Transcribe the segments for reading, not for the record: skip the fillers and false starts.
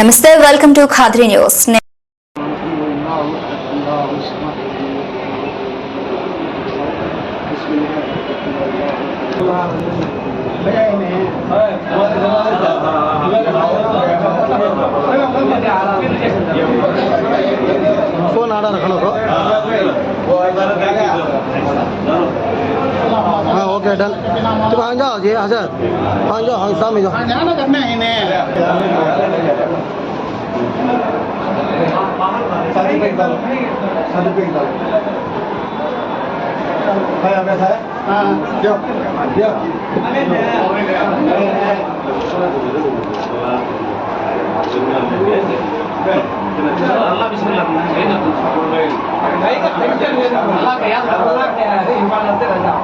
నమస్తే, welcome to Khadri news. Phone आ रहा रखो हाँ ओके डन तुम आ जाओ जी हजर आ जाओ हाँ सामने जाओ करना है इन्हें शादी पे डालो भाई आपका है हाँ जाओ जाओ अल्लाह बिस्मिल्लाह नहीं का टेंशन है अल्लाह का याद अल्लाह के है ईमान से रजा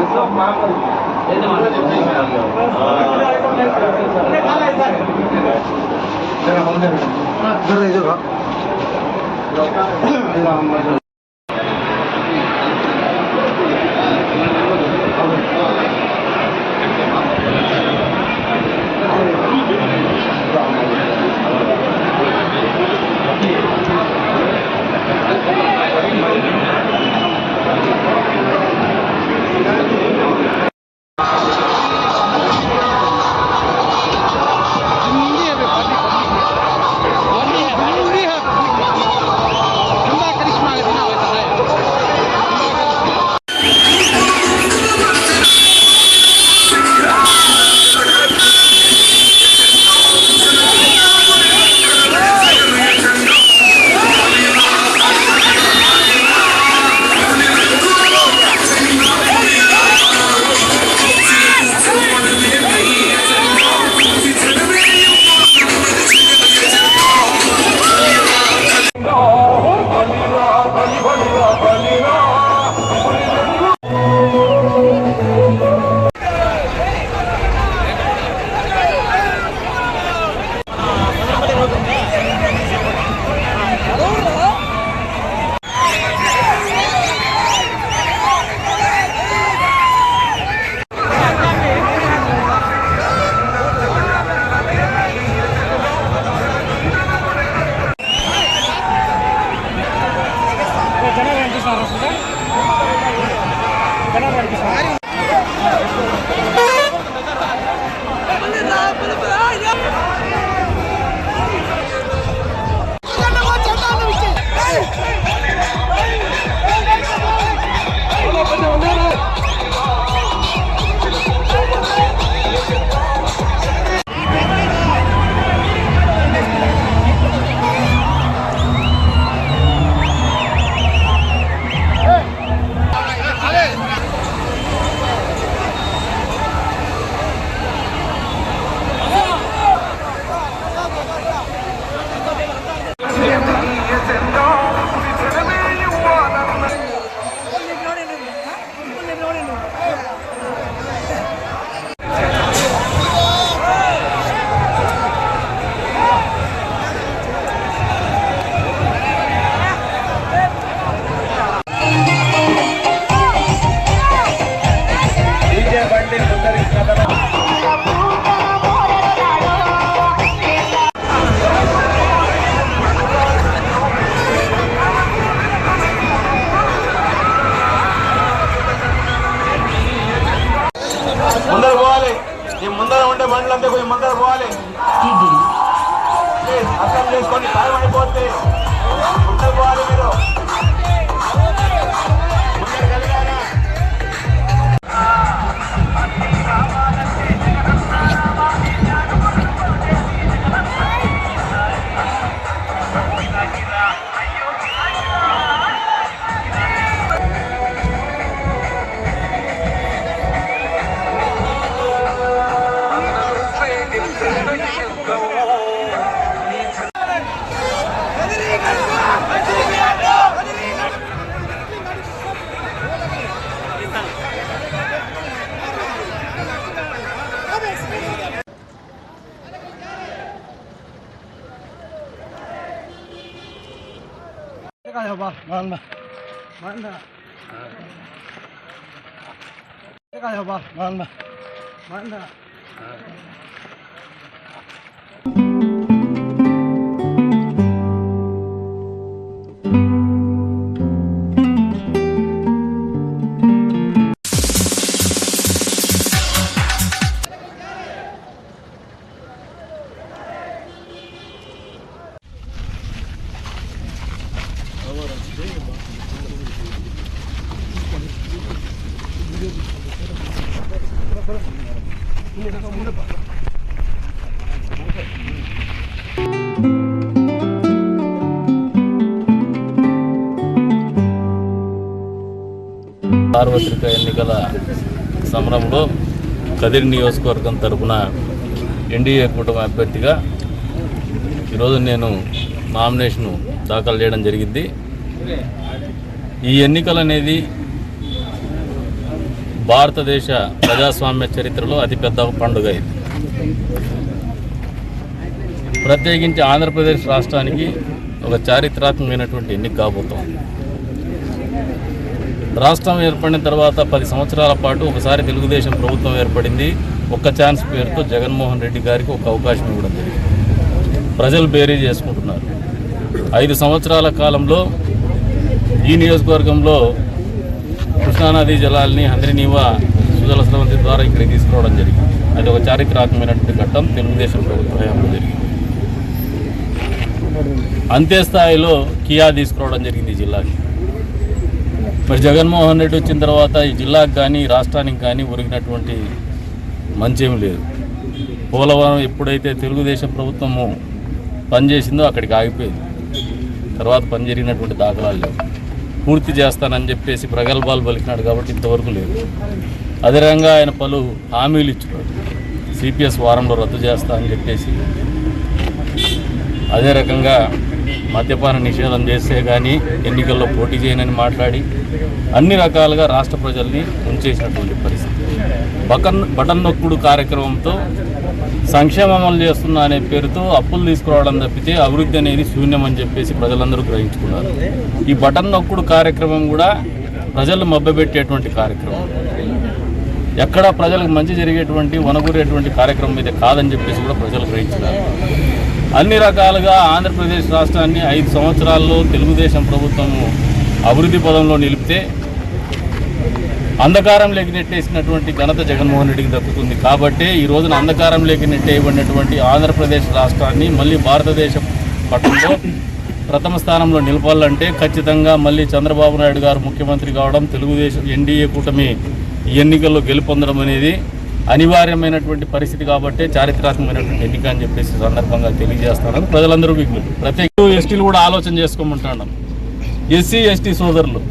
इसको माफ कर ये तो मानो ने खाला ऐसा जरा बोलने जरा इधर का ముందర పోవాలి. ఈ ముందర ఉండే బండ్లంతా కొంచెం ముందర పోవాలి. అర్థం చేసుకొని టైం అయిపోతే ముందర పోవాలి. మీరు ముందర కలిగారా? Mana? Mana? Mana? Mana? సార్వత్రిక ఎన్నికల సమరంలో కదిరి నియోజకవర్గం తరపున ఎన్డీఏ కూటమి అభ్యర్థిగా ఈరోజు నేను నామినేషన్ దాఖలు చేయడం జరిగింది. ఈ ఎన్నికలు అనేది భారతదేశ ప్రజాస్వామ్య చరిత్రలో అతిపెద్ద పండుగ ఇది. ప్రత్యేకించి ఆంధ్రప్రదేశ్ రాష్ట్రానికి ఒక చారిత్రాత్మకమైనటువంటి ఎన్నిక కాబోతాం. రాష్ట్రం ఏర్పడిన తర్వాత 10 సంవత్సరాల పాటు ఒకసారి తెలుగుదేశం ప్రభుత్వం ఏర్పడింది. ఒక్క ఛాన్స్ పేరుతో జగన్మోహన్ రెడ్డి గారికి ఒక అవకాశం ఇవ్వడం జరిగింది. ప్రజలు బేరీ చేసుకుంటున్నారు. 5 సంవత్సరాల కాలంలో ఈ నియోజకవర్గంలో కృష్ణానదీ జలాల్ని హంద్రీనీవా సుజల స్రవంతి ద్వారా ఇక్కడికి తీసుకురావడం జరిగింది. అది ఒక చారిత్రాత్మకమైనటువంటి ఘట్టం తెలుగుదేశం ప్రభుత్వ హయాంలో జరిగింది. అంతే స్థాయిలో కియా తీసుకురావడం జరిగింది ఈ జిల్లాకి. మరి జగన్మోహన్ రెడ్డి వచ్చిన తర్వాత ఈ జిల్లాకు కానీ రాష్ట్రానికి కానీ ఒరిగినటువంటి మంచేం లేదు. పోలవరం ఎప్పుడైతే తెలుగుదేశం ప్రభుత్వము పనిచేసిందో అక్కడికి ఆగిపోయింది. తర్వాత పని జరిగినటువంటి దాఖలాలు లేవు. పూర్తి చేస్తానని చెప్పేసి ప్రగల్భాలు పలికినాడు కాబట్టి ఇంతవరకు లేదు. అదే రకంగా ఆయన పలు హామీలు ఇచ్చున్నాడు. సిపిఎస్ వారంలో రద్దు చేస్తా అని చెప్పేసి, అదే రకంగా మద్యపాన నిషేధం చేస్తే కానీ ఎన్నికల్లో పోటీ చేయనని మాట్లాడి అన్ని రకాలుగా రాష్ట్ర ప్రజల్ని ఉంచేసినటువంటి పరిస్థితి. బటన్ నొక్కుడు కార్యక్రమంతో సంక్షేమం అమలు చేస్తున్నా అనే పేరుతో అప్పులు తీసుకురావడం తప్పితే అభివృద్ధి అనేది శూన్యం అని చెప్పేసి ప్రజలందరూ గ్రహించుకున్నారు. ఈ బటన్ నొక్కుడు కార్యక్రమం కూడా ప్రజలు మభ్యపెట్టేటువంటి కార్యక్రమం. ఎక్కడ ప్రజలకు మంచి జరిగేటువంటి వనగూరేటువంటి కార్యక్రమం మీద కాదని చెప్పేసి కూడా ప్రజలు గ్రహించారు. అన్ని రకాలుగా ఆంధ్రప్రదేశ్ రాష్ట్రాన్ని 5 సంవత్సరాల్లో తెలుగుదేశం ప్రభుత్వము అభివృద్ధి పదంలో నిలిపితే అంధకారంలోకి నెట్టేసినటువంటి ఘనత జగన్మోహన్ రెడ్డికి దక్కుతుంది. కాబట్టి ఈ రోజున అంధకారంలోకి నెట్టేయబడినటువంటి ఆంధ్రప్రదేశ్ రాష్ట్రాన్ని మళ్ళీ భారతదేశ పట్టణంలో ప్రథమ స్థానంలో నిలపాలంటే ఖచ్చితంగా మళ్ళీ చంద్రబాబు నాయుడు గారు ముఖ్యమంత్రి కావడం, తెలుగుదేశం ఎన్డీఏ కూటమి ఈ ఎన్నికల్లో గెలుపొందడం అనేది అనివార్యమైనటువంటి పరిస్థితి. కాబట్టి చారిత్రాత్మకమైనటువంటి ఎన్నిక అని చెప్పేసి సందర్భంగా తెలియజేస్తున్నాను. ప్రజలందరూ విజ్ఞులు. ప్రతి ఎస్టీలు కూడా ఆలోచన చేసుకోమంటున్నాం. ఎస్సీ ఎస్టీ సోదరులు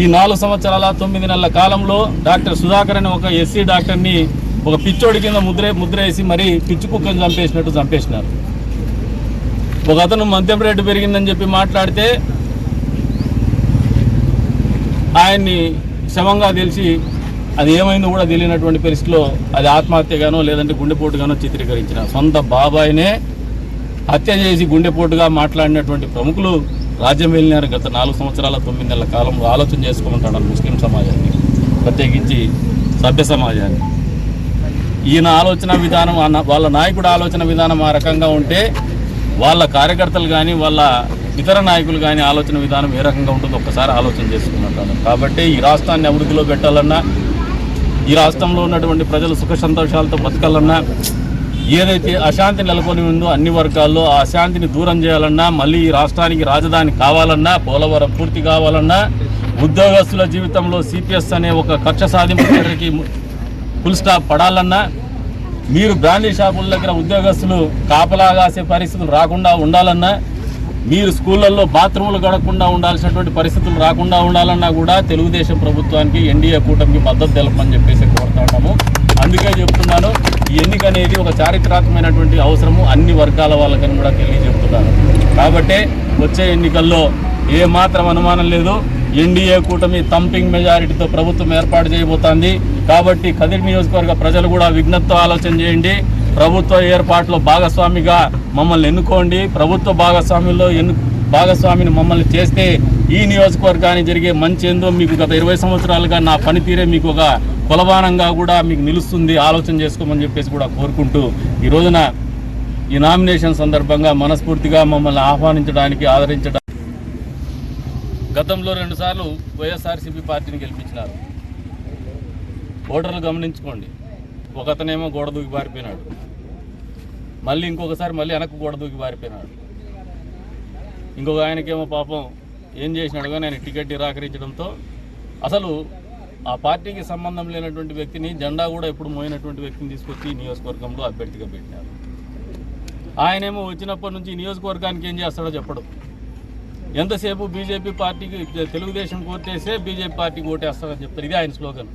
ఈ 4 సంవత్సరాల 9 నెలల కాలంలో డాక్టర్ సుధాకర్ అనే ఒక ఎస్సీ డాక్టర్ని ఒక పిచ్చోడి కింద ముద్ర వేసి మరీ పిచ్చి కుక్కని చంపేసినట్టు చంపేసినారు. ఒక అతను మద్యం రేటు పెరిగిందని చెప్పి మాట్లాడితే ఆయన్ని శవంగా తెలిసి అది ఏమైందో కూడా తెలియనటువంటి పరిస్థితిలో అది ఆత్మహత్యగానో లేదంటే గుండెపోటుగానో చిత్రీకరించిన సొంత బాబాయినే హత్య చేసి గుండెపోటుగా మాట్లాడినటువంటి ప్రముఖులు రాజ్యం వెళ్ళినారు. గత 4 సంవత్సరాల 9 నెలల కాలంలో ఆలోచన చేసుకోమంటాడు ముస్లిం సమాజాన్ని, ప్రత్యేకించి సభ్య సమాజాన్ని. ఈయన ఆలోచన విధానం, వాళ్ళ నాయకుడు ఆలోచన విధానం ఆ రకంగా ఉంటే వాళ్ళ కార్యకర్తలు కానీ వాళ్ళ ఇతర నాయకులు కానీ ఆలోచన విధానం ఏ రకంగా ఉంటుందో ఒక్కసారి ఆలోచన చేసుకుమంటాను. కాబట్టి ఈ రాష్ట్రాన్ని అభివృద్ధిలో పెట్టాలన్నా, ఈ రాష్ట్రంలో ఉన్నటువంటి ప్రజలు సుఖ సంతోషాలతో బతకాలన్నా, ఏదైతే అశాంతి నెలకొని ఉందో అన్ని వర్గాల్లో ఆ అశాంతిని దూరం చేయాలన్నా, మళ్ళీ ఈ రాష్ట్రానికి రాజధాని కావాలన్నా, పోలవరం పూర్తి కావాలన్నా, ఉద్యోగస్తుల జీవితంలో సిపిఎస్ అనే ఒక కక్ష సాధింపు చర్యకి ఫుల్ స్టాప్ పడాలన్నా, మీరు బ్రాండీ షాపుల దగ్గర ఉద్యోగస్తులు కాపలాగాసే పరిస్థితులు రాకుండా ఉండాలన్నా, మీరు స్కూళ్ళల్లో బాత్రూములు గడకుండా ఉండాల్సినటువంటి పరిస్థితులు రాకుండా ఉండాలన్నా కూడా తెలుగుదేశం ప్రభుత్వానికి ఎన్డీఏ కూటమికి మద్దతు తెలపని చెప్పేసి కోరుతున్నాము. అందుకే చెప్తున్నాను, ఈ ఎన్నిక అనేది ఒక చారిత్రాత్మకమైనటువంటి అవసరము అన్ని వర్గాల వాళ్ళకని కూడా తెలియజెప్తున్నాను. కాబట్టి వచ్చే ఎన్నికల్లో ఏమాత్రం అనుమానం లేదు, ఎన్డీఏ కూటమి థంపింగ్ మెజారిటీతో ప్రభుత్వం ఏర్పాటు చేయబోతోంది. కాబట్టి కదిరి నియోజకవర్గ ప్రజలు కూడా విజ్ఞప్తితో ఆలోచన చేయండి. ప్రభుత్వ ఏర్పాటులో భాగస్వామిగా మమ్మల్ని ఎన్నుకోండి. ప్రభుత్వ భాగస్వామిని మమ్మల్ని చేస్తే ఈ నియోజకవర్గానికి జరిగే మంచి ఏందో మీకు గత 20 సంవత్సరాలుగా నా పనితీరే మీకు ఒక కొలబానంగా కూడా మీకు నిలుస్తుంది. ఆలోచన చేసుకోమని చెప్పేసి కూడా కోరుకుంటూ ఈ రోజున ఈ నామినేషన్ సందర్భంగా మనస్ఫూర్తిగా మమ్మల్ని ఆహ్వానించడానికి, ఆదరించడానికి గతంలో 2 సార్లు వైఎస్ఆర్సీపీ పార్టీని గెలిపించినారు. ఓటర్లు గమనించుకోండి. ఒకతనేమో గోడ దూకి పారిపోయినాడు, మళ్ళీ ఇంకొకసారి మళ్ళీ వెనక్కు గోడ దూకి పారిపోయినాడు. ఇంకొక ఆయనకేమో పాపం ఏం చేసినాడు కానీ ఆయన టికెట్ నిరాకరించడంతో అసలు ఆ పార్టీకి సంబంధం లేనటువంటి వ్యక్తిని, జెండా కూడా ఎప్పుడు మోయినటువంటి వ్యక్తిని తీసుకొచ్చి నియోజకవర్గంలో అభ్యర్థిగా పెట్టినారు. ఆయనేమో వచ్చినప్పటి నుంచి నియోజకవర్గానికి ఏం చేస్తాడో చెప్పడు. ఎంతసేపు బీజేపీ పార్టీకి, తెలుగుదేశం ఓటేస్తే బీజేపీ పార్టీకి ఓటేస్తాడని చెప్తారు. ఇదే ఆయన స్లోగన్.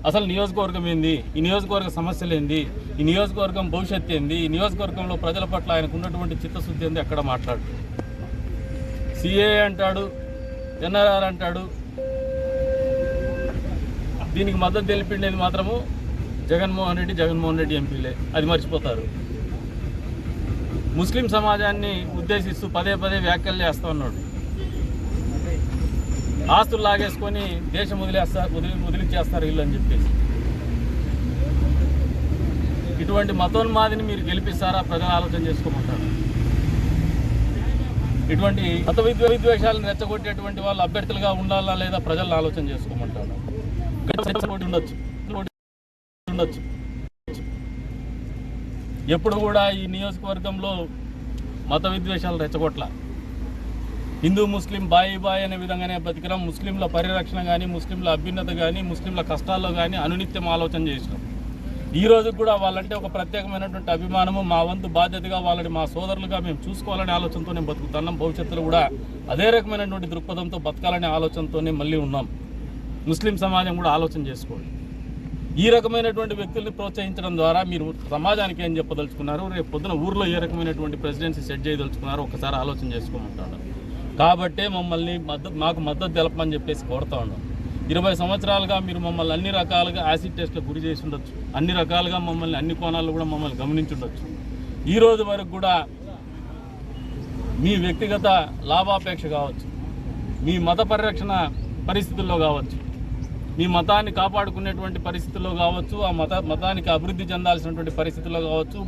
అసలు నియోజకవర్గం ఏంది, ఈ నియోజకవర్గ సమస్యలు ఏంది, ఈ నియోజకవర్గం భవిష్యత్తు ఏంది, ఈ నియోజకవర్గంలో ప్రజల పట్ల ఆయనకు ఉన్నటువంటి చిత్తశుద్ధి ఏంది ఎక్కడ మాట్లాడు. సిఏ అంటాడు, ఎన్ఆర్ఆర్ అంటాడు. దీనికి మద్దతు తెలిపిండేది మాత్రము జగన్మోహన్ రెడ్డి ఎంపీలే. అది మర్చిపోతారు. ముస్లిం సమాజాన్ని ఉద్దేశిస్తూ పదే పదే వ్యాఖ్యలు చేస్తూ ఉన్నాడు. ఆస్తులు లాగేసుకొని దేశం వదిలిచ్చేస్తారు వీళ్ళు అని చెప్పేసి. ఇటువంటి మతోన్మాదిని మీరు గెలిపిస్తారా? ప్రజలు ఆలోచన చేసుకోమంటారు. ఇటువంటి మత విద్వేషాలను రెచ్చగొట్టేటువంటి వాళ్ళు అభ్యర్థులుగా ఉండాలా లేదా ప్రజలను ఆలోచన చేసుకోమంటారు. ఉండొచ్చు. ఎప్పుడు కూడా ఈ నియోజకవర్గంలో మత విద్వేషాలు రెచ్చగొట్ల. హిందూ ముస్లిం బాయి అనే విధంగానే బతికినాం. ముస్లింల పరిరక్షణ కానీ, ముస్లింల అభ్యున్నత కానీ, ముస్లింల కష్టాల్లో కానీ అనునిత్యం ఆలోచన చేసినాం. ఈ రోజు కూడా వాళ్ళంటే ఒక ప్రత్యేకమైనటువంటి అభిమానము, మా వంతు బాధ్యతగా వాళ్ళని మా సోదరులుగా మేము చూసుకోవాలనే ఆలోచనతో నేను బతుకుతున్నాం. భవిష్యత్తులో కూడా అదే రకమైనటువంటి దృక్పథంతో బతకాలనే ఆలోచనతోనే మళ్ళీ ఉన్నాం. ముస్లిం సమాజం కూడా ఆలోచన చేసుకోండి. ఈ రకమైనటువంటి వ్యక్తుల్ని ప్రోత్సహించడం ద్వారా మీరు సమాజానికి ఏం చెప్పదలుచుకున్నారు, రేపు పొద్దున ఊర్లో ఏ రకమైనటువంటి ప్రెసిడెన్సీ సెట్ చేయదలుచుకున్నారో ఒకసారి ఆలోచన చేసుకోమంటాడు. కాబట్టే మమ్మల్ని మాకు మద్దతు తెలపమని చెప్పేసి కోరుతా ఉన్నాం. 20 సంవత్సరాలుగా మీరు మమ్మల్ని అన్ని రకాలుగా యాసిడ్ టెస్ట్లకు గురి చేసి ఉండొచ్చు, అన్ని రకాలుగా మమ్మల్ని అన్ని కోణాల్లో కూడా మమ్మల్ని గమనించుండొచ్చు. ఈ రోజు వరకు కూడా మీ వ్యక్తిగత లాభాపేక్ష కావచ్చు, మీ మత పరిరక్షణ పరిస్థితుల్లో కావచ్చు, మీ మతాన్ని కాపాడుకునేటువంటి పరిస్థితుల్లో కావచ్చు, ఆ మతానికి అభివృద్ధి చెందాల్సినటువంటి పరిస్థితుల్లో కావచ్చు,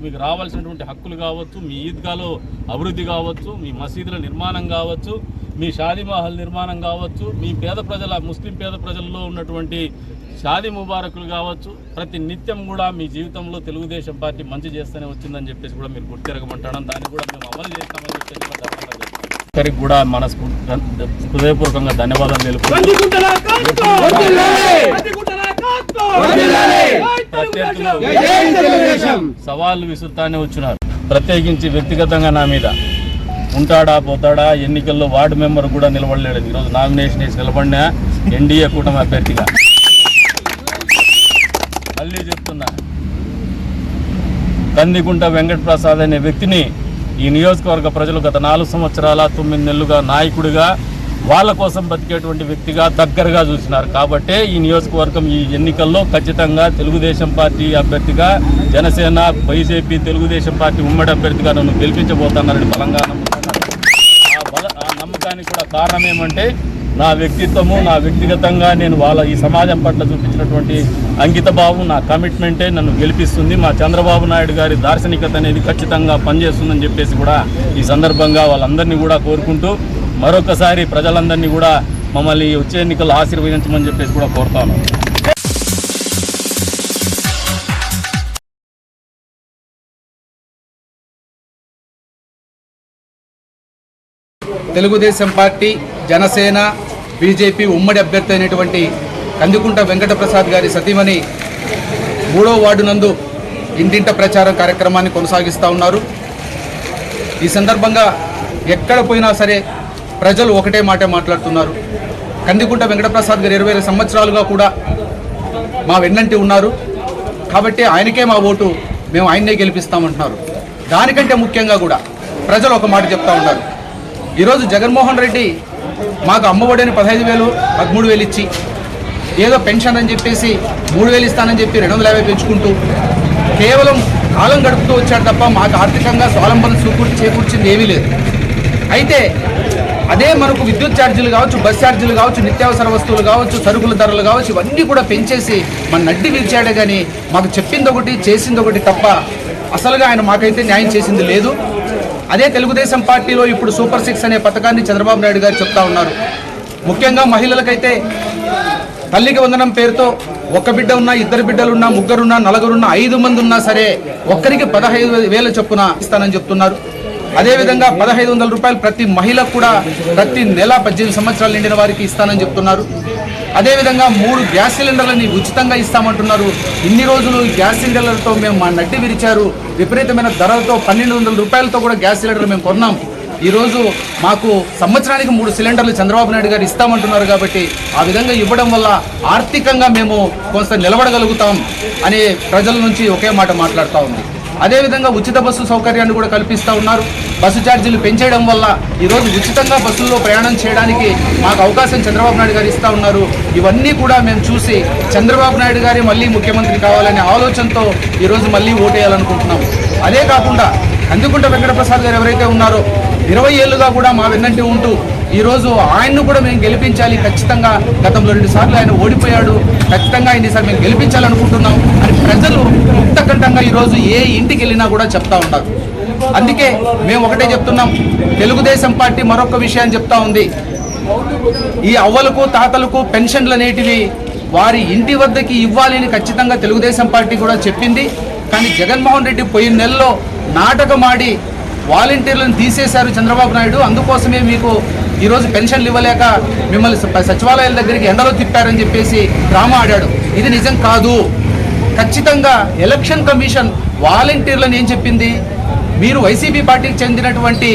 మీకు రావాల్సినటువంటి హక్కులు కావచ్చు, మీ ఈద్గాలో అభివృద్ధి కావచ్చు, మీ మసీదుల నిర్మాణం కావచ్చు, మీ షాదీ మహల్ నిర్మాణం కావచ్చు, మీ ముస్లిం పేద ప్రజల్లో ఉన్నటువంటి షాదీ ముబారకులు కావచ్చు, ప్రతి నిత్యం కూడా మీ జీవితంలో తెలుగుదేశం పార్టీ మంచి చేస్తూనే వచ్చిందని చెప్పేసి కూడా మీరు గుర్తిరగమంటాం. దాన్ని కూడా మేము అమలు చేస్తామని చెప్పేసి అందరికి కూడా హృదయపూర్వకంగా ధన్యవాదాలు తెలుపుతున్నాం. సవాళ్ళు విసురుతానే వచ్చినారు. ప్రత్యేకించి వ్యక్తిగతంగా నా మీద ఉంటాడా పోతాడా, ఎన్నికల్లో వార్డు మెంబర్ కూడా నిలబడలేడు. ఈరోజు నామినేషన్ వేసి నిలబడిన ఎన్డీఏ కూటమి అభ్యర్థిగా మళ్ళీ చెప్తున్నా, కందికుంట వెంకటప్రసాద్ అనే వ్యక్తిని ఈ నియోజకవర్గ ప్రజలు గత 4 సంవత్సరాల 9 నెలలుగా నాయకుడిగా, వాళ్ళ కోసం బతికేటువంటి వ్యక్తిగా దగ్గరగా చూసినారు. కాబట్టే ఈ నియోజకవర్గం ఈ ఎన్నికల్లో ఖచ్చితంగా తెలుగుదేశం పార్టీ అభ్యర్థిగా, జనసేన, బీజేపీ, తెలుగుదేశం పార్టీ ఉమ్మడి అభ్యర్థిగా నన్ను గెలిపించబోతున్నారని బలంగా నమ్ముతున్నారు. ఆ నమ్మకానికి కూడా కారణం ఏమంటే నా వ్యక్తిత్వము, నా వ్యక్తిగతంగా నేను ఈ సమాజం పట్ల చూపించినటువంటి అంకిత భావం, నా కమిట్మెంటే నన్ను గెలిపిస్తుంది. మా చంద్రబాబు నాయుడు గారి దార్శనికత అనేది ఖచ్చితంగా పనిచేస్తుందని చెప్పేసి కూడా ఈ సందర్భంగా వాళ్ళందరినీ కూడా కోరుకుంటూ మరొకసారి ప్రజలందరినీ కూడా మమ్మల్ని వచ్చే ఎన్నికల్లో ఆశీర్వదించమని చెప్పేసి కూడా కోరుతాను. తెలుగుదేశం పార్టీ, జనసేన, బీజేపీ ఉమ్మడి అభ్యర్థి అయినటువంటి కందికుంట వెంకటప్రసాద్ గారి సతీమణి 3వ వార్డు నందు ఇంటింట ప్రచారం కార్యక్రమాన్ని కొనసాగిస్తూ ఉన్నారు. ఈ సందర్భంగా ఎక్కడ పోయినా సరే ప్రజలు ఒకటే మాట మాట్లాడుతున్నారు. కందికుంట వెంకటప్రసాద్ గారు 20 సంవత్సరాలుగా కూడా మా వెన్నంటి ఉన్నారు. కాబట్టి ఆయనకే మా ఓటు, మేము ఆయన్నే గెలిపిస్తామంటున్నారు. దానికంటే ముఖ్యంగా కూడా ప్రజలు ఒక మాట చెప్తా ఉన్నారు. ఈరోజు జగన్మోహన్ రెడ్డి మాకు అమ్మఒడిని 15,000, 13,000 ఇచ్చి ఏదో పెన్షన్ అని చెప్పేసి 3,000 ఇస్తానని చెప్పి 250 పెంచుకుంటూ కేవలం కాలం గడుపుతూ వచ్చాడు తప్ప మాకు ఆర్థికంగా స్వావలంబన చేకూర్చింది ఏమీ లేదు. అయితే అదే మనకు విద్యుత్ ఛార్జీలు కావచ్చు, బస్ ఛార్జీలు కావచ్చు, నిత్యావసర వస్తువులు కావచ్చు, సరుకుల ధరలు కావచ్చు, ఇవన్నీ కూడా పెంచేసి మన నడ్డి విరిచాడే కానీ మాకు చెప్పింది ఒకటి, చేసింది ఒకటి తప్ప అసలుగా ఆయన మాకైతే న్యాయం చేసింది లేదు. అదే తెలుగుదేశం పార్టీలో ఇప్పుడు సూపర్ 6 అనే పథకాన్ని చంద్రబాబు నాయుడు గారు చెప్తా ఉన్నారు. ముఖ్యంగా మహిళలకైతే తల్లికి వందనం పేరుతో 1 బిడ్డ ఉన్నా, 2 బిడ్డలున్నా, 3 ఉన్నా, 4 ఉన్నా, 5 మంది ఉన్నా సరే ఒక్కరికి 15,000 చొప్పున ఇస్తానని చెప్తున్నారు. అదేవిధంగా 1500 రూపాయలు ప్రతి మహిళకు కూడా ప్రతి నెల 18 సంవత్సరాలు నిండిన వారికి ఇస్తానని చెప్తున్నారు. అదేవిధంగా 3 గ్యాస్ సిలిండర్లని ఉచితంగా ఇస్తామంటున్నారు. ఇన్ని రోజులు గ్యాస్ సిలిండర్లతో మేము మా నడ్డి విరిచారు. విపరీతమైన ధరలతో 1200 రూపాయలతో కూడా గ్యాస్ సిలిండర్లు మేము కొన్నాం. ఈరోజు మాకు సంవత్సరానికి 3 సిలిండర్లు చంద్రబాబు నాయుడు గారు ఇస్తామంటున్నారు. కాబట్టి ఆ విధంగా ఇవ్వడం వల్ల ఆర్థికంగా మేము కొంత నిలబడగలుగుతాం అనే ప్రజల నుంచి ఒకే మాట మాట్లాడుతూ ఉంది. అదేవిధంగా ఉచిత బస్సు సౌకర్యాన్ని కూడా కల్పిస్తూ ఉన్నారు. బస్సు ఛార్జీలు పెంచేయడం వల్ల ఈరోజు ఉచితంగా బస్సుల్లో ప్రయాణం చేయడానికి మాకు అవకాశం చంద్రబాబు నాయుడు గారు ఇస్తూ ఉన్నారు. ఇవన్నీ కూడా మేము చూసి చంద్రబాబు నాయుడు గారి మళ్ళీ ముఖ్యమంత్రి కావాలనే ఆలోచనతో ఈరోజు మళ్ళీ ఓటేయాలనుకుంటున్నాం. అదే కాకుండా కందికుంట వెంకటప్రసాద్ గారు ఎవరైతే ఉన్నారో 20 ఏళ్లుగా కూడా మా వెన్నంటి ఉంటూ ఈరోజు ఆయన్ను కూడా మేము గెలిపించాలి, ఖచ్చితంగా గతంలో 2 సార్లు ఆయన ఓడిపోయాడు, ఖచ్చితంగా ఆయన ఈసారి మేము గెలిపించాలనుకుంటున్నాం అని ప్రజలు ముక్తకంఠంగా ఈరోజు ఏ ఇంటికి వెళ్ళినా కూడా చెప్తా ఉన్నారు. అందుకే మేము ఒకటే చెప్తున్నాం, తెలుగుదేశం పార్టీ మరొక విషయాన్ని చెప్తా ఉంది. ఈ అవ్వలకు తాతలకు పెన్షన్లు అనేటివి వారి ఇంటి వద్దకి ఇవ్వాలని ఖచ్చితంగా తెలుగుదేశం పార్టీ కూడా చెప్పింది. కానీ జగన్మోహన్ రెడ్డి పోయిన నెలలో నాటకమాడి వాలంటీర్లను తీసేశారు చంద్రబాబు నాయుడు. అందుకోసమే మీకు ఈరోజు పెన్షన్లు ఇవ్వలేక మిమ్మల్ని సచివాలయాల దగ్గరికి ఎండలో తిప్పారని చెప్పేసి డ్రామా ఆడాడు. ఇది నిజం కాదు. ఖచ్చితంగా ఎలక్షన్ కమిషన్ వాలంటీర్లను ఏం చెప్పింది, మీరు వైసీపీ పార్టీకి చెందినటువంటి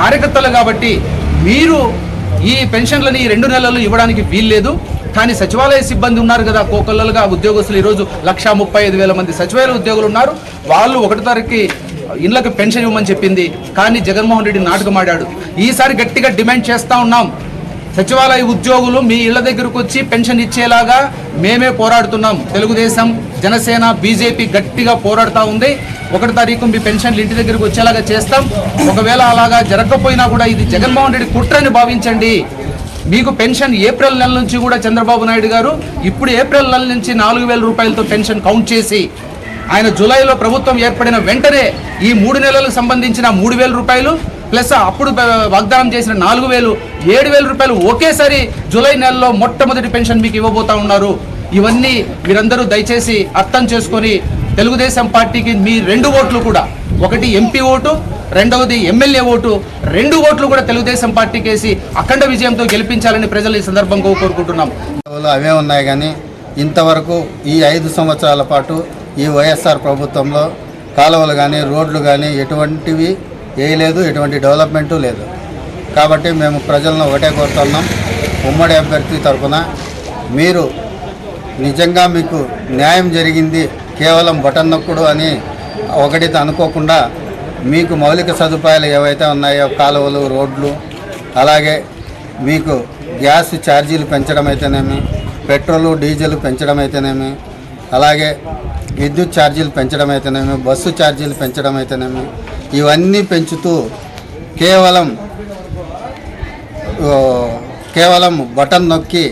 కార్యకర్తలు కాబట్టి మీరు ఈ పెన్షన్లని 2 నెలలు ఇవ్వడానికి వీల్లేదు. కానీ సచివాలయ సిబ్బంది ఉన్నారు కదా, కోకొల్లలుగా ఉద్యోగస్తులు ఈరోజు 1,35,000 మంది సచివాలయ ఉద్యోగులు ఉన్నారు. వాళ్ళు 1 తారీఖుకి ఇళ్లకు పెన్షన్ ఇవ్వమని చెప్పింది. కానీ జగన్మోహన్ రెడ్డి నాటకమాడాడు. ఈసారి గట్టిగా డిమాండ్ చేస్తూ ఉన్నాం, సచివాలయ ఉద్యోగులు మీ ఇళ్ల దగ్గరకు వచ్చి పెన్షన్ ఇచ్చేలాగా మేమే పోరాడుతున్నాం. తెలుగుదేశం, జనసేన, బీజేపీ గట్టిగా పోరాడుతూ ఉంది. 1 తారీఖు మీ పెన్షన్లు ఇంటి దగ్గరకు వచ్చేలాగా చేస్తాం. ఒకవేళ అలాగా జరగకపోయినా కూడా ఇది జగన్మోహన్ రెడ్డి కుట్రని భావించండి. మీకు పెన్షన్ ఏప్రిల్ నెల నుంచి కూడా చంద్రబాబు నాయుడు గారు ఇప్పుడు ఏప్రిల్ నెల నుంచి 4,000 రూపాయలతో పెన్షన్ కౌంట్ చేసి ఆయన జూలైలో ప్రభుత్వం ఏర్పడిన వెంటనే ఈ 3 నెలలకు సంబంధించిన 3,000 రూపాయలు ప్లస్ అప్పుడు వాగ్దానం చేసిన 4,000, 7,000 రూపాయలు ఒకేసారి జూలై నెలలో మొట్టమొదటి పెన్షన్ మీకు ఇవ్వబోతా ఉన్నారు. ఇవన్నీ మీరందరూ దయచేసి అర్థం చేసుకొని తెలుగుదేశం పార్టీకి మీ 2 ఓట్లు కూడా, ఒకటి ఎంపీ ఓటు, రెండవది ఎమ్మెల్యే ఓటు, 2 ఓట్లు కూడా తెలుగుదేశం పార్టీకి వేసి అఖండ విజయంతో గెలిపించాలని ప్రజలు ఈ సందర్భంగా కోరుకుంటున్నాం. అవే ఉన్నాయి కానీ ఇంతవరకు ఈ 5 సంవత్సరాల పాటు ఈ వైఎస్ఆర్ ప్రభుత్వంలో కాలువలు కానీ రోడ్లు కానీ ఎటువంటివి వేయలేదు, ఎటువంటి డెవలప్మెంటు లేదు. కాబట్టి మేము ప్రజలను ఒకటే కోరుతున్నాం, ఉమ్మడి అభ్యర్థి తరఫున మీరు నిజంగా మీకు న్యాయం జరిగింది కేవలం బటన్ నొక్కుడు అని ఒకటితో అనుకోకుండా మీకు మౌలిక సదుపాయాలు ఏవైతే ఉన్నాయో కాలువలు, రోడ్లు, అలాగే మీకు గ్యాస్ ఛార్జీలు పెంచడం అయితేనేమి, పెట్రోలు డీజిల్ పెంచడం అయితేనేమి, అలాగే విద్యుత్ ఛార్జీలు పెంచడం అయితేనేమి, బస్సు ఛార్జీలు పెంచడం అయితేనేమి, ఇవన్నీ పెంచుతూ కేవలం బటన్ నొక్కి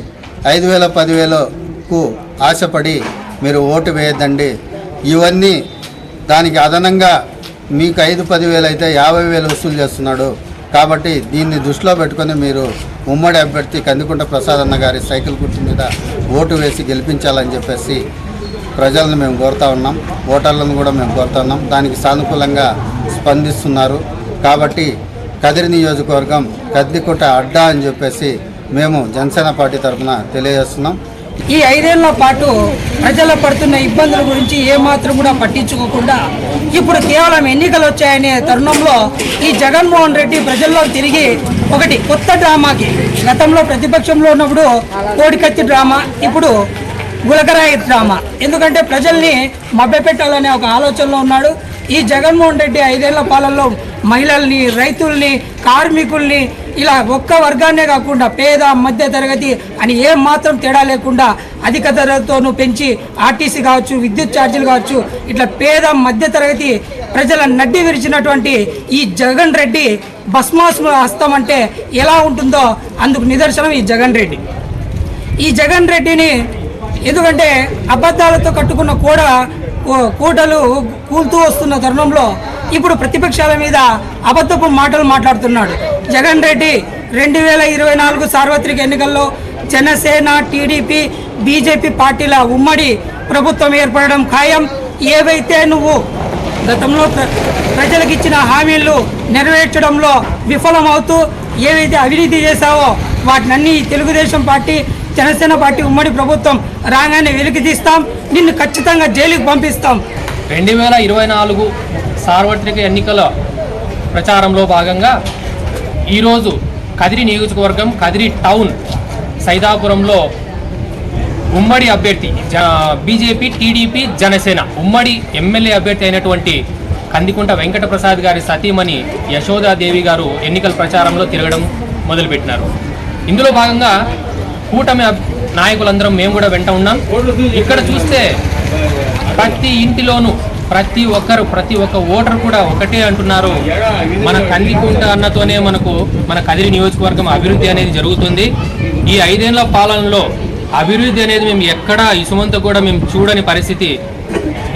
5,000, 10,000కు ఆశపడి మీరు ఓటు వేయద్దండి. ఇవన్నీ దానికి అదనంగా మీకు 5-10,000 అయితే 50,000 వసూలు చేస్తున్నాడు. కాబట్టి దీన్ని దృష్టిలో పెట్టుకొని మీరు ఉమ్మడి అభ్యర్థి కందికుంట ప్రసాద్ అన్న గారి సైకిల్ గుర్తు మీద ఓటు వేసి గెలిపించాలని చెప్పేసి ప్రజలను మేము కోరుతా ఉన్నాం. ఓటర్లను కూడా మేము కోరుతా ఉన్నాం. దానికి సానుకూలంగా స్పందిస్తున్నారు. కాబట్టి కదిరి నియోజకవర్గం కందికుంట అడ్డా అని చెప్పేసి మేము జనసేన పార్టీ తరఫున తెలియజేస్తున్నాం. ఈ 5 ఏళ్ల పాటు ప్రజలు పడుతున్న ఇబ్బందుల గురించి ఏమాత్రం కూడా పట్టించుకోకుండా ఇప్పుడు కేవలం ఎన్నికలు వచ్చాయనే తరుణంలో ఈ జగన్మోహన్ రెడ్డి ప్రజల్లో తిరిగి ఒకటి కొత్త డ్రామాకి, గతంలో ప్రతిపక్షంలో ఉన్నప్పుడు కోడికత్తి డ్రామా, ఇప్పుడు గులకరాయి డ్రామా, ఎందుకంటే ప్రజల్ని మభ్యపెట్టాలనే ఒక ఆలోచనలో ఉన్నాడు. ఈ జగన్మోహన్ రెడ్డి 5 ఏళ్ల పాలనలో మహిళల్ని, రైతుల్ని, కార్మికుల్ని ఇలా ఒక్క వర్గాన్నే కాకుండా పేద, మధ్య తరగతి అని ఏం మాత్రం తేడా లేకుండా అధిక ధరతోనూ పెంచి ఆర్టీసీ కావచ్చు, విద్యుత్ ఛార్జీలు కావచ్చు, ఇట్లా పేద, మధ్య తరగతి ప్రజల నడ్డి విరిచినటువంటి ఈ జగన్ రెడ్డి భస్మాసు హస్తం అంటే ఎలా ఉంటుందో అందుకు నిదర్శనం ఈ జగన్ రెడ్డి. ఈ జగన్ రెడ్డిని ఎందుకంటే అబద్ధాలతో కట్టుకున్న కూటలు కూలుతూ వస్తున్న తరుణంలో ఇప్పుడు ప్రతిపక్షాల మీద అబద్ధపు మాటలు మాట్లాడుతున్నాడు. జగన్ రెడ్డి 2024 సార్వత్రిక ఎన్నికల్లో జనసేన, టీడీపీ, బీజేపీ పార్టీల ఉమ్మడి ప్రభుత్వం ఏర్పడడం ఖాయం. ఏవైతే నువ్వు గతంలో ప్రజలకు ఇచ్చిన హామీలు నెరవేర్చడంలో విఫలమవుతూ ఏవైతే అవినీతి చేశావో వాటినన్నీ తెలుగుదేశం పార్టీ, జనసేన పార్టీ ఉమ్మడి ప్రభుత్వం రాగానే వెలికి తీస్తాం, నిన్ను ఖచ్చితంగా జైలుకి పంపిస్తాం. 2024 సార్వత్రిక ఎన్నికల ప్రచారంలో భాగంగా ఈరోజు కదిరి నియోజకవర్గం, కదిరి టౌన్, సైదాపురంలో ఉమ్మడి అభ్యర్థి బీజేపీ, టీడీపీ, జనసేన ఉమ్మడి ఎమ్మెల్యే అభ్యర్థి అయినటువంటి కందికుంట వెంకటప్రసాద్ గారి సతీమణి యశోదాదేవి గారు ఎన్నికల ప్రచారంలో తిరగడం మొదలుపెట్టినారు. ఇందులో భాగంగా కూటమి నాయకులందరం మేము కూడా వెంట ఉన్నాం. ఇక్కడ చూస్తే ప్రతి ఇంటిలోనూ ప్రతి ఒక్క ఓటర్ కూడా ఒకటే అంటున్నారు, మన కందికుంట అన్నతోనే మన కదిరి నియోజకవర్గం అభివృద్ధి అనేది జరుగుతుంది. ఈ 5 ఏళ్ల పాలనలో అభివృద్ధి అనేది మేము ఎక్కడా ఇసుమంత కూడా మేము చూడని పరిస్థితి.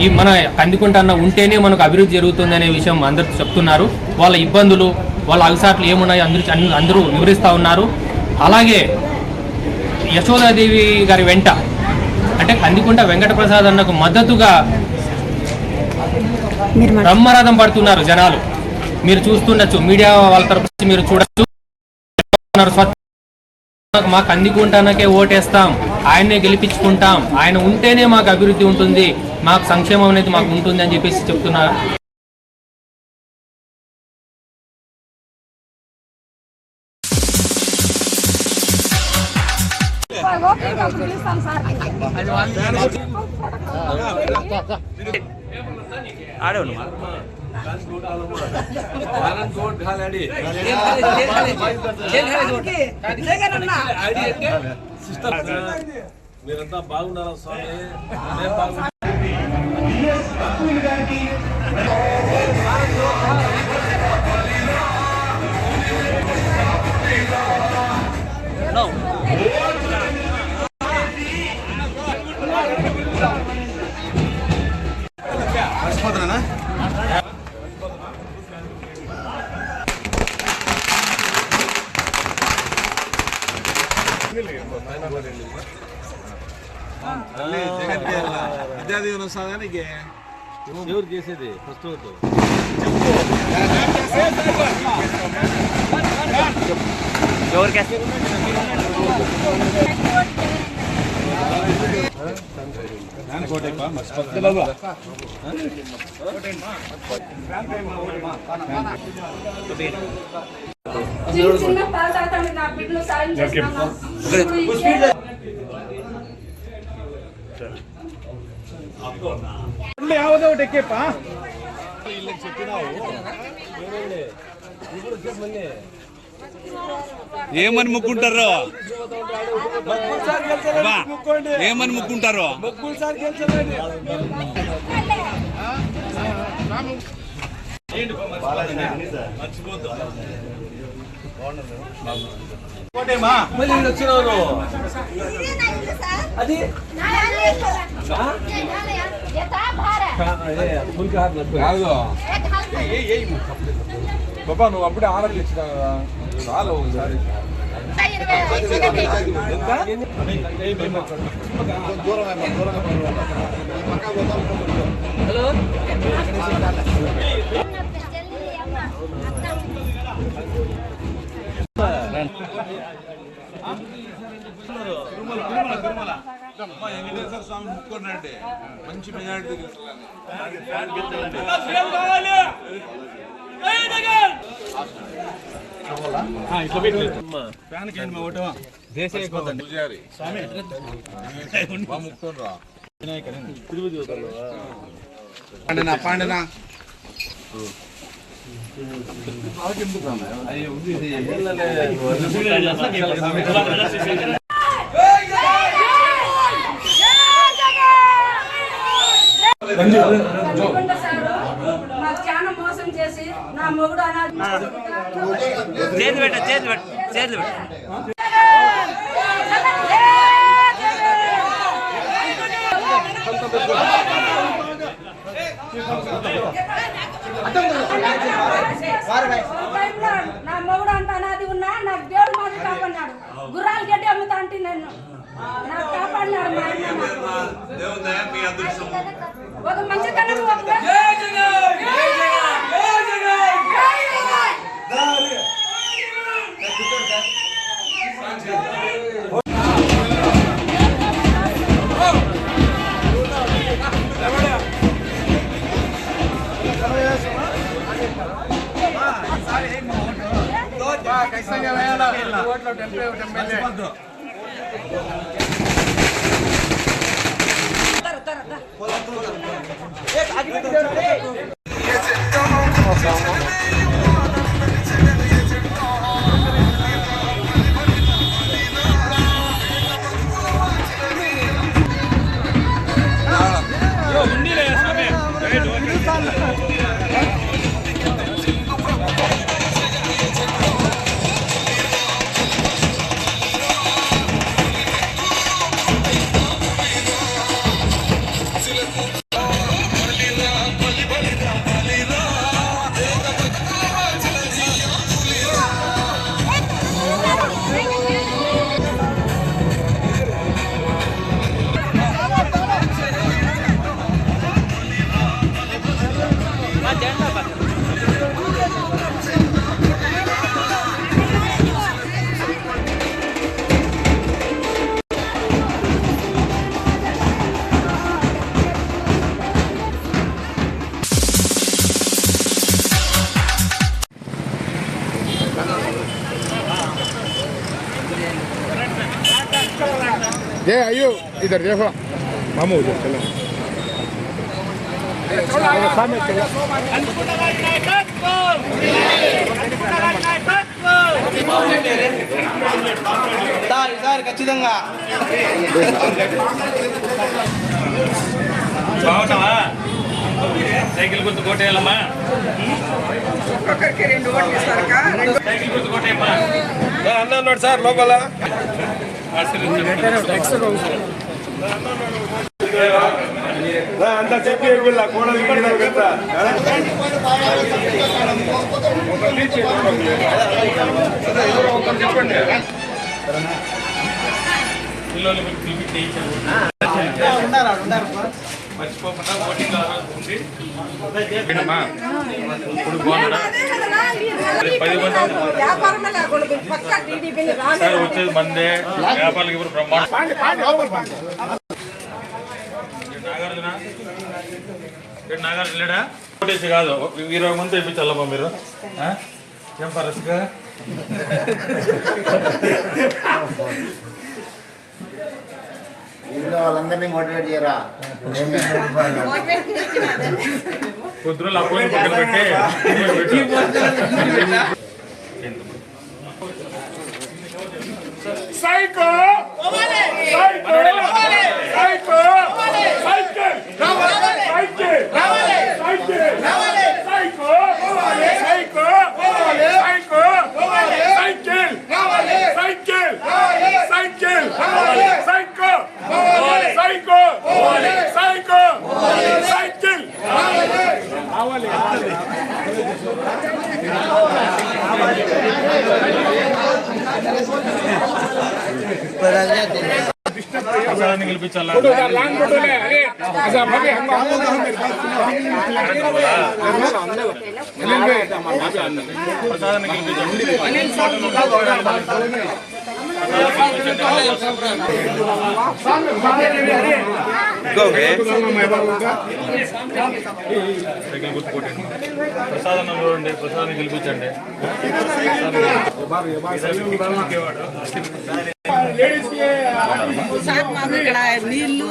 ఈ మన కందికుంట అన్న ఉంటేనే మనకు అభివృద్ధి జరుగుతుంది అనే విషయం అందరూ చెప్తున్నారు. వాళ్ళ ఇబ్బందులు, వాళ్ళ అగసాట్లు ఏమున్నాయో అందరూ వివరిస్తూ ఉన్నారు. అలాగే యశోదాదేవి గారి వెంట అంటే కందికుంట వెంకటప్రసాద్ అన్నకు మద్దతుగా బ్రహ్మరథం పడుతున్నారు జనాలు. మీరు చూస్తుండొచ్చు, మీడియా వాళ్ళ తరపు నుంచి మీరు చూడొచ్చు. మా కందికుంటానకే ఓటేస్తాం, ఆయన్నే గెలిపించుకుంటాం, ఆయన ఉంటేనే మాకు అభివృద్ధి ఉంటుంది, మాకు సంక్షేమం అనేది మాకు ఉంటుంది అని చెప్పేసి చెప్తున్నారు. మీరంతా బాగున్నారా స్వామి? విద్యాదీవన సాధానికి ఎవరు చేసేది ఫస్ట్ చిన్న పాలతాతండి నా బిడ్డను సాయం చేస్తామా ఏమని ముక్కుంటారు? ఏమని ముక్కుంటారు? మళ్ళీ వచ్చినారు అది బాబా, నువ్వు అప్పుడే ఆర్డర్ ఇచ్చినావు కదా, రాలే ఒకసారి. హలో వెంకటేశ్వర స్వామి ముక్కోండి, మంచి మెజారిటీ పాండనా చాలా మోసం చేసి నా మొగుడు నా మొగుడు అంత అనాది ఉన్నా నాకు దేవుడు మాత్రం కాపాడినాడు. గుర్రాలు గడ్డి అమ్ముతా అంటే నన్ను నాకు కాపాడినాడు. దేవుందా మీ అదృష్టం. ఒక మంచి తనం ఒక ये आइयो इधर देखो मामू उधर चलो सामने चलो ఖచ్చితంగా బాగుంటావా? సైకిల్ గుర్తు కొట్టేయాలమ్మా. సైకిల్ గుర్తు కొట్టేయమ్మా. అన్న ఉన్నాడు సార్ లోపల అంతా చెప్పి కోడలు చెప్పండి పిల్లలు మర్చిపోకుండా ఓటింగ్ ఉంది. ఇప్పుడు బాగున్నాడా? 10 మంది సార్ వచ్చేది మందే. వ్యాపారాలకు ఇప్పుడు నాగార్జున లేడా? ఓటేసి కాదు 20 మంది తెప్పించాలమ్మా మీరు. ఏం పరస్గా ఇంట్లో వాళ్ళందరినీ మోటివేట్ చేయరా. పొద్దున అప్పుడు పక్కన పెట్టి psycho psycho psycho cycle cycle cycle psycho psycho psycho cycle cycle cycle psycho psycho psycho cycle రావాలి. ప్రసాదాన్ని గెలిపించాలా? ప్రసాదాన్ని సైకిల్ గుర్తుకోండి. ప్రసాదం చూడండి. ప్రసాదాన్ని గెలిపించండి. నీళ్లు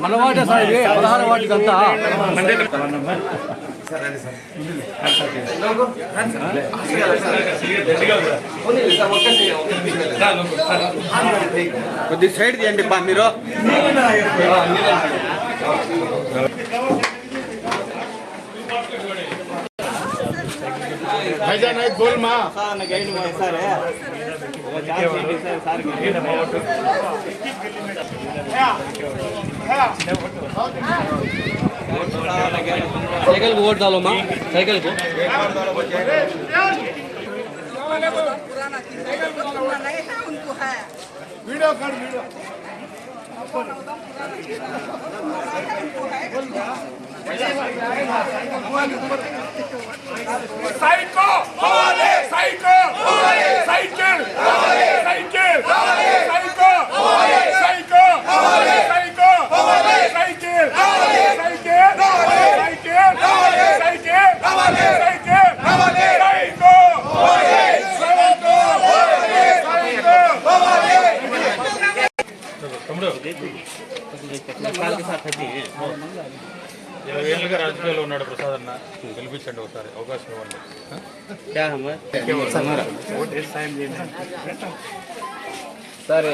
మన వాటే సార్ ఇది 16 వాటికి అంతా కొద్ది సైడ్ తీయండి మీరు. साइकिल को वोट डालो माँ साइकिल को वीडियो कर video psycho psycho cycle cycle psycho psycho psycho cycle cycle ఏళ్ళుగా రాజకీయాల్లో ఉన్నాడు ప్రసాద్ అన్న, గెలిపించండి ఒకసారి, అవకాశం ఇవ్వండి. సరే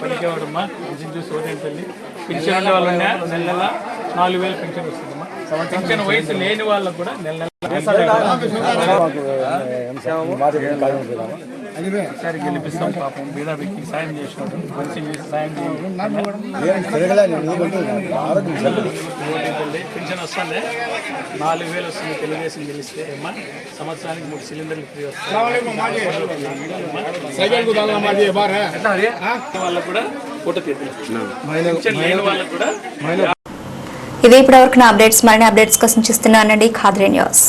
పనికేవాడమ్మా పింఛన్ చూసి ఓటేంటండి. పింఛన్ ఉండే వాళ్ళు నెల నెల 4,000 పింఛన్ వస్తుందమ్మా. పింఛన్ వయసు లేని వాళ్ళకు కూడా నెల నెల ఒకసారి గెలిపిస్తాం. పాపం బీదా వ్యక్తికి సాయం చేసినాడు, మంచి సాయం చేయండి. పింఛన్ వస్తుంది, 4,000 వస్తుంది. తెలుగుదేశం గెలిస్తే అమ్మా సంవత్సరానికి 3 సిలిండర్లు ఫ్రీ వస్తాయి. వాళ్ళకు కూడా ఫోటో తీద్దాం, వాళ్ళకు కూడా. ఇవి ఇప్పటివరకు నా అప్డేట్స్. మరిన్ని అప్డేట్స్ కోసం చూస్తున్నానండి ఖాద్రి న్యూస్.